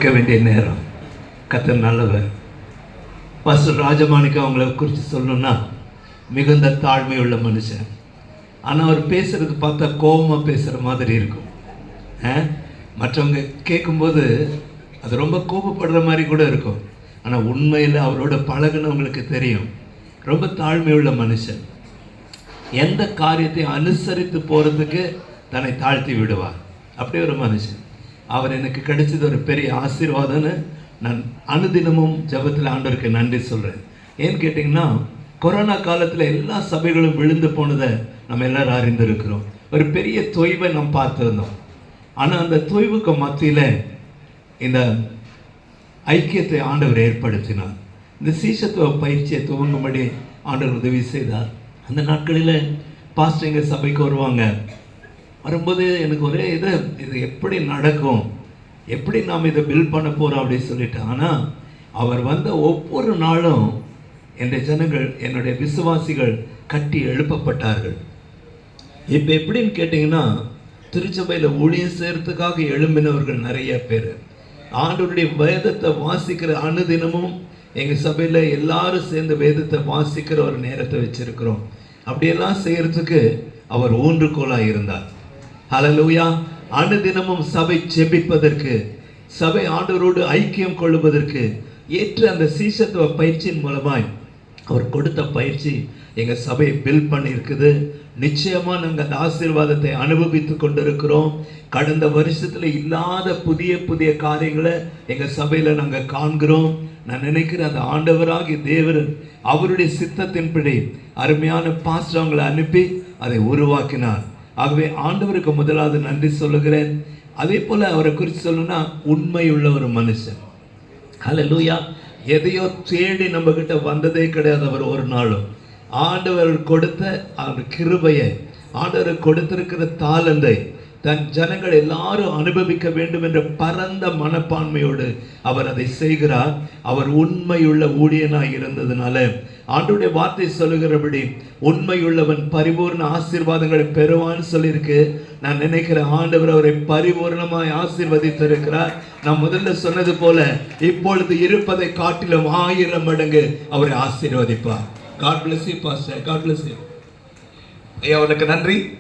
கொடுக்க வேண்டிய நேரம். கர்த்தர் நல்லவர். பாஸ்டர் ராஜமாணிக்கு அவங்கள குறித்து சொல்லணும்னா மிகுந்த தாழ்மை உள்ள மனுஷன். ஆனால் அவர் பேசுகிறது பார்த்தா கோபமாக பேசுகிற மாதிரி இருக்கும். மற்றவங்க கேட்கும்போது அது ரொம்ப கோபப்படுற மாதிரி கூட இருக்கும். ஆனால் உண்மையில் அவரோட பழகுனவங்களுக்கு தெரியும் ரொம்ப தாழ்மை உள்ள மனுஷன். எந்த காரியத்தை அனுசரித்து போகிறதுக்கு தன்னை தாழ்த்தி விடுவார். அப்படி ஒரு மனுஷன். அவர் எனக்கு கிடைச்சது ஒரு பெரிய ஆசீர்வாதம்னு நான் அனுதினமும் ஜெபத்தில் ஆண்டவருக்கு நன்றி சொல்கிறேன். ஏன்னு கேட்டிங்கன்னா, கொரோனா காலத்தில் எல்லா சபைகளும் விழுந்து போனதை நம்ம எல்லாரும் அறிந்திருக்கிறோம். ஒரு பெரிய தொய்வை நாம் பார்த்துருந்தோம். ஆனால் அந்த தொய்வுக்கு மத்தியில் இந்த ஐக்கியத்தை ஆண்டவர் ஏற்படுத்தினார். இந்த சீஷத்துவ பயிற்சியை துவங்கும்படி ஆண்டவர் உதவி செய்தார். அந்த நாட்களில் பாஸ்டர் எங்கள் சபைக்கு வரும்போது எனக்கு ஒரே இது எப்படி நடக்கும், எப்படி நாம் இதை பில்ட் பண்ண போகிறோம் அப்படின்னு சொல்லிட்டு. ஆனால் அவர் வந்த ஒவ்வொரு நாளும் என்னுடைய ஜனங்கள், என்னுடைய விசுவாசிகள் கட்டி எழுப்பப்பட்டார்கள். இப்போ எப்படின்னு கேட்டிங்கன்னா, திருச்சபையில் ஊழியம் செய்கிறதுக்காக எழும்பினவர்கள் நிறைய பேர். ஆண்டவருடைய வேதத்தை வாசிக்கிற அனுதினமும் எங்கள் சபையில் எல்லாரும் சேர்ந்து வேதத்தை வாசிக்கிற ஒரு நேரத்தை வச்சுருக்கிறோம். அப்படியெல்லாம் செய்கிறதுக்கு அவர் ஊன்றுகோலாக இருந்தார். ஹல்லேலூயா. அனுதினமும் சபை ஜெபிப்பதற்கு, சபை ஆண்டவரோடு ஐக்கியம் கொள்ளுவதற்கு ஏற்ற அந்த சீஷத்துவ பயிற்சியின் மூலமாய் அவர் கொடுத்த பயிற்சி எங்கள் சபையை பில்ட் பண்ணியிருக்குது. நிச்சயமாக நாங்கள் அந்த ஆசீர்வாதத்தை அனுபவித்து கொண்டிருக்கிறோம். கடந்த வருஷத்தில் இல்லாத புதிய புதிய காரியங்களை எங்கள் சபையில் நாங்கள் காண்கிறோம். நான் நினைக்கிறேன் அந்த ஆண்டவராகிய தேவர் அவருடைய சித்தத்தின்படி அருமையான பாஸ்டர்களை அனுப்பி அதை உருவாக்கினார். ஆகவே ஆண்டவருக்கு முதலாவது நன்றி சொல்லுகிறேன். அதே போல் அவரை குறித்து சொல்லணும்னா உண்மையுள்ள ஒரு மனுஷன். ஹல்லேலூயா. எதையோ தேடி நம்ம கிட்ட வந்ததே கிடையாது அவர் ஒரு நாளும். ஆண்டவர் கொடுத்த அந்த கிருபையை, ஆண்டவர் கொடுத்திருக்கிற தாளந்தை தன் ஜனங்கள் எல்லாரும் அனுபவிக்க வேண்டும் என்ற பரந்த மனப்பான்மையோடு அவர் அதை செய்கிறார். அவர் உண்மையுள்ள ஊழியனாய் இருந்ததுனால ஆண்டவருடைய வார்த்தை சொல்லுகிறபடி உண்மையுள்ளவன் பரிபூர்ண ஆசீர்வாதங்களை பெறுவான்னு சொல்லியிருக்கு. நான் நினைக்கிறேன் ஆண்டவர் அவரை பரிபூர்ணமாய் ஆசீர்வதித்திருக்கிறார். நான் முதல்ல சொன்னது போல இப்பொழுது இருப்பதை காட்டிலும் 1000 மடங்கு அவரை ஆசீர்வதிப்பார். God bless you, Pastor. God bless you. ஐயா, உனக்கு நன்றி.